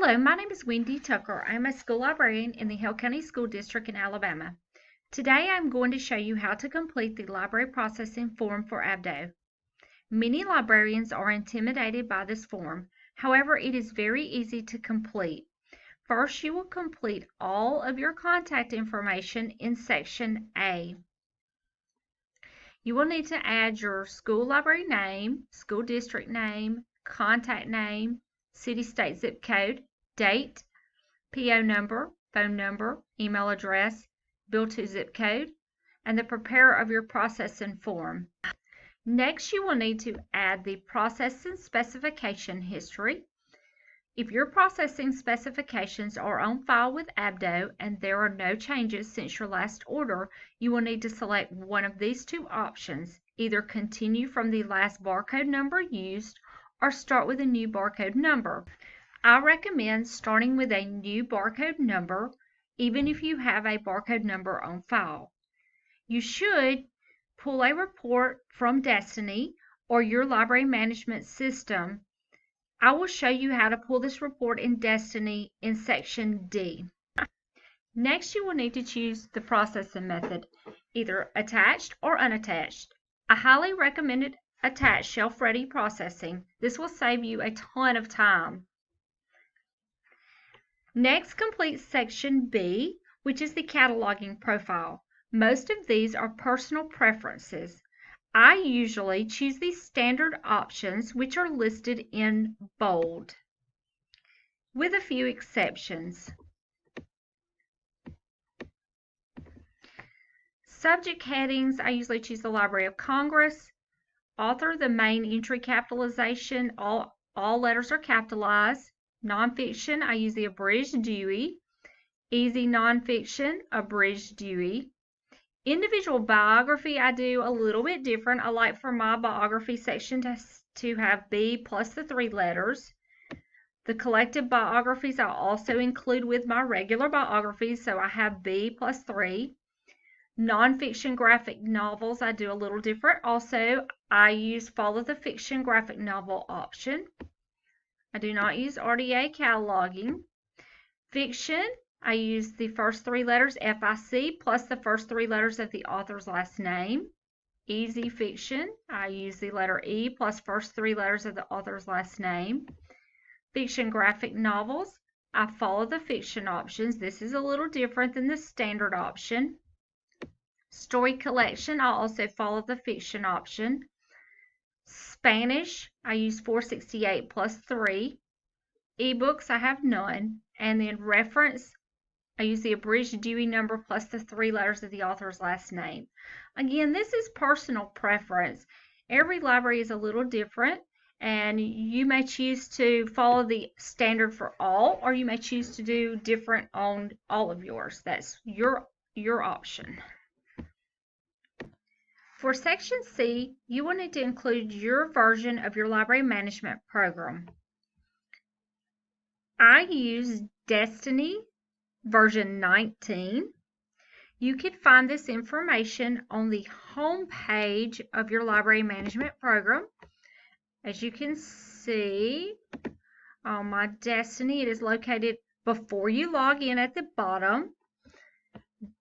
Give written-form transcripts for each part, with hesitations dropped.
Hello, my name is Wendy Tucker. I'm a school librarian in the Hill County School District in Alabama. Today I'm going to show you how to complete the library processing form for ABDO. Many librarians are intimidated by this form. However, it is very easy to complete. First, you will complete all of your contact information in Section A. You will need to add your school library name, school district name, contact name, city, state, zip code, date, PO number, phone number, email address, bill to zip code, and the preparer of your processing form. Next, you will need to add the processing specification history. If your processing specifications are on file with ABDO and there are no changes since your last order, you will need to select one of these two options, either continue from the last barcode number used or start with a new barcode number. I recommend starting with a new barcode number, even if you have a barcode number on file. You should pull a report from Destiny or your library management system. I will show you how to pull this report in Destiny in Section D. Next, you will need to choose the processing method, either attached or unattached. I highly recommend attached shelf-ready processing. This will save you a ton of time. Next, complete Section B, which is the cataloging profile. Most of these are personal preferences. I usually choose the standard options, which are listed in bold, with a few exceptions. Subject headings, I usually choose the Library of Congress. Author, the main entry capitalization, all letters are capitalized. Nonfiction, I use the abridged Dewey. Easy nonfiction, abridged Dewey. Individual biography, I do a little bit different. I like for my biography section to have B plus the 3 letters. The collective biographies I also include with my regular biographies, so I have B plus 3. Nonfiction graphic novels, I do a little different. Also, I use follow the fiction graphic novel option. I do not use RDA cataloging. Fiction, I use the first 3 letters FIC plus the first 3 letters of the author's last name. Easy fiction, I use the letter E plus first 3 letters of the author's last name. Fiction graphic novels, I follow the fiction options. This is a little different than the standard option. Story collection, I also follow the fiction option. Spanish, I use 468 plus 3. Ebooks, I have none. And then reference, I use the abridged Dewey number plus the 3 letters of the author's last name. Again, this is personal preference. Every library is a little different, and you may choose to follow the standard for all, or you may choose to do different on all of yours. That's your option. For Section C, you will need to include your version of your library management program. I use Destiny version 19. You can find this information on the home page of your library management program. As you can see on my Destiny, it is located before you log in at the bottom,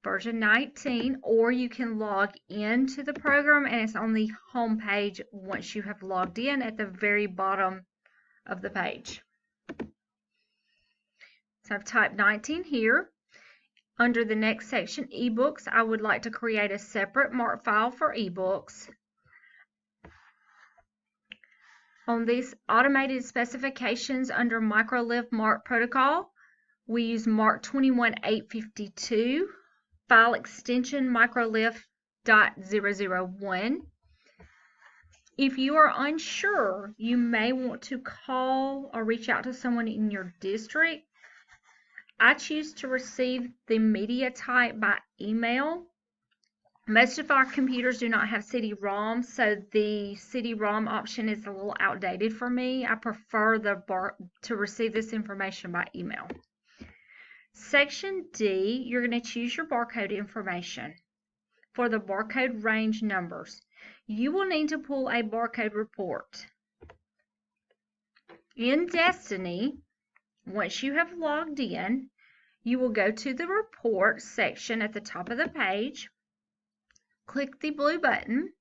version 19, or you can log into the program and it's on the home page once you have logged in at the very bottom of the page. So I've typed 19 here. Under the next section, ebooks, I would like to create a separate MARC file for ebooks. On these automated specifications under microlith MARC protocol, we use MARC 21852, file extension microlith.001. If you are unsure, you may want to call or reach out to someone in your district. I choose to receive the media type by email. Most of our computers do not have CD-ROM, so the CD-ROM option is a little outdated for me. I prefer to receive this information by email. Section D, you're going to choose your barcode information. For the barcode range numbers, you will need to pull a barcode report. In Destiny, Once you have logged in, you will go to the report section at the top of the page, click the blue button,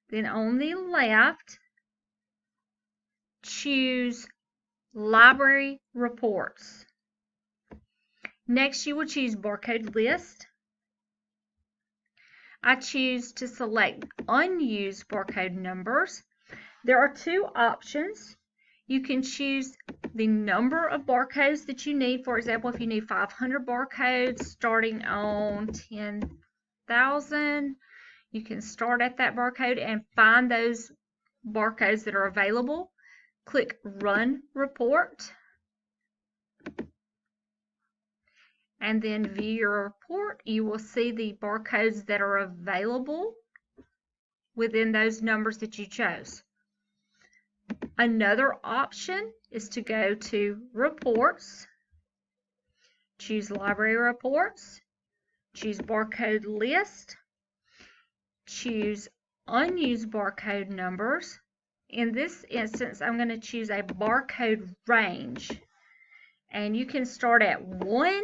then on the left, choose Library Reports. Next, you will choose Barcode List. I choose to select Unused Barcode Numbers. There are two options. You can choose the number of barcodes that you need. For example, if you need 500 barcodes starting on 10,000, you can start at that barcode and find those barcodes that are available. Click Run Report, and then view your report. You will see the barcodes that are available within those numbers that you chose. Another option is to go to Reports, choose Library Reports, choose Barcode List, choose Unused Barcode Numbers. In this instance, I'm going to choose a barcode range, and you can start at 1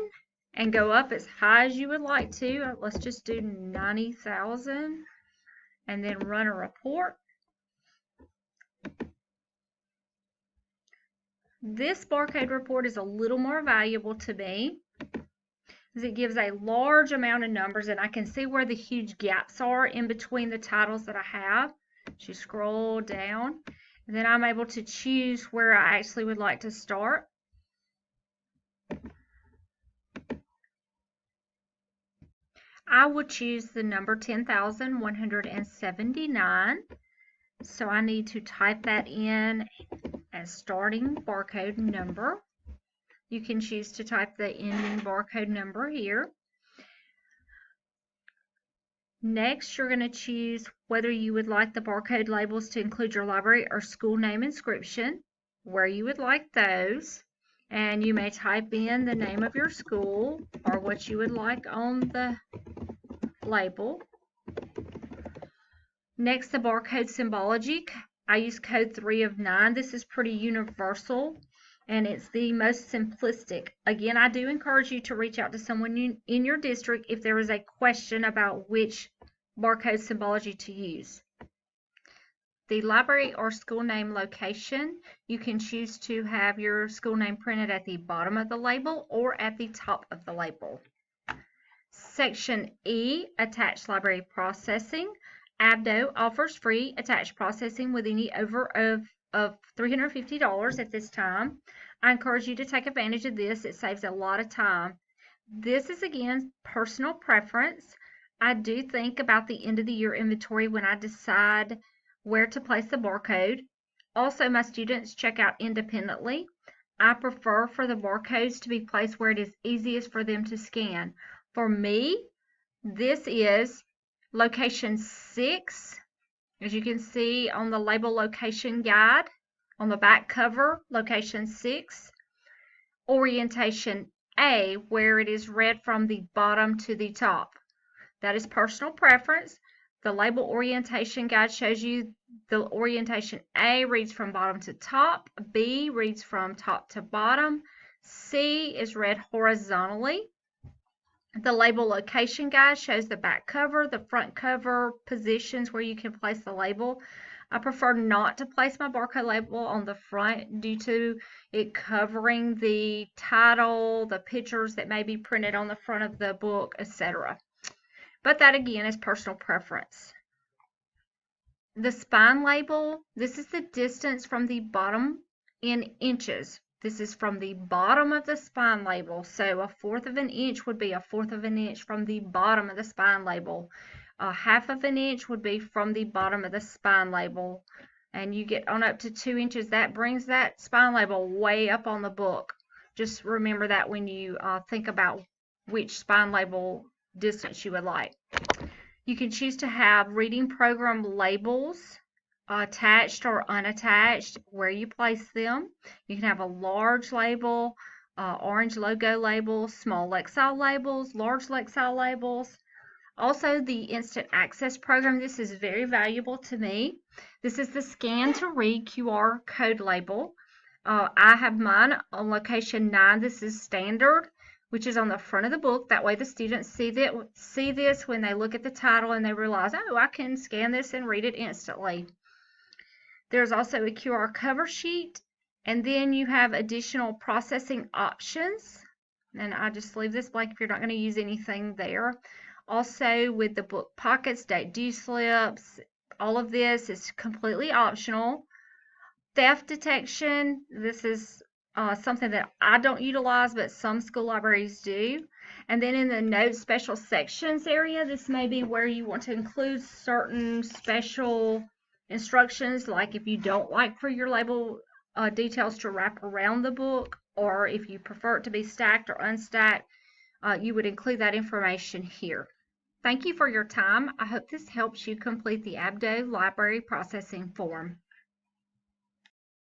and go up as high as you would like to. Let's just do 90,000 and then run a report. This barcode report is a little more valuable to me because it gives a large amount of numbers, and I can see where the huge gaps are in between the titles that I have. So you scroll down, and then I'm able to choose where I actually would like to start. I would choose the number 10,179. So I need to type that in as starting barcode number. You can choose to type the ending barcode number here. Next, you're going to choose whether you would like the barcode labels to include your library or school name inscription, where you would like those. And you may type in the name of your school or what you would like on the label. Next, the barcode symbology. I use code 3 of 9. This is pretty universal, and it's the most simplistic. Again, I do encourage you to reach out to someone in your district if there is a question about which barcode symbology to use. The library or school name location, you can choose to have your school name printed at the bottom of the label or at the top of the label. Section E, Attached Library Processing. ABDO offers free attached processing with any over of $350 at this time. I encourage you to take advantage of this. It saves a lot of time. This is, again, personal preference. I do think about the end of the year inventory when I decide where to place the barcode. Also, my students check out independently. I prefer for the barcodes to be placed where it is easiest for them to scan. For me, this is location 6, as you can see on the label location guide on the back cover, location 6. Orientation A, where it is read from the bottom to the top. That is personal preference. The label orientation guide shows you the orientation A reads from bottom to top, B reads from top to bottom, C is read horizontally. The label location guide shows the back cover, the front cover, positions where you can place the label. I prefer not to place my barcode label on the front due to it covering the title, the pictures that may be printed on the front of the book, etc. But that again is personal preference. The spine label, this is the distance from the bottom in inches. This is from the bottom of the spine label. So 1/4 of an inch would be 1/4 of an inch from the bottom of the spine label. 1/2 of an inch would be from the bottom of the spine label. And you get on up to 2 inches. That brings that spine label way up on the book. Just remember that when you think about which spine label distance you would like. You can choose to have reading program labels attached or unattached, where you place them. You can have a large label, orange logo labels, small Lexile labels, large Lexile labels. Also, the instant access program. This is very valuable to me. This is the scan to read QR code label. I have mine on location 9. This is standard, which is on the front of the book. That way the students see this when they look at the title and they realize, oh, I can scan this and read it instantly. There's also a QR cover sheet, and then you have additional processing options. And I just leave this blank if you're not going to use anything there. Also, with the book pockets, date due slips, all of this is completely optional. Theft detection, this is something that I don't utilize, but some school libraries do. And then in the notes special sections area, this may be where you want to include certain special instructions, like if you don't like for your label details to wrap around the book, or if you prefer it to be stacked or unstacked, you would include that information here. Thank you for your time. I hope this helps you complete the ABDO library processing form.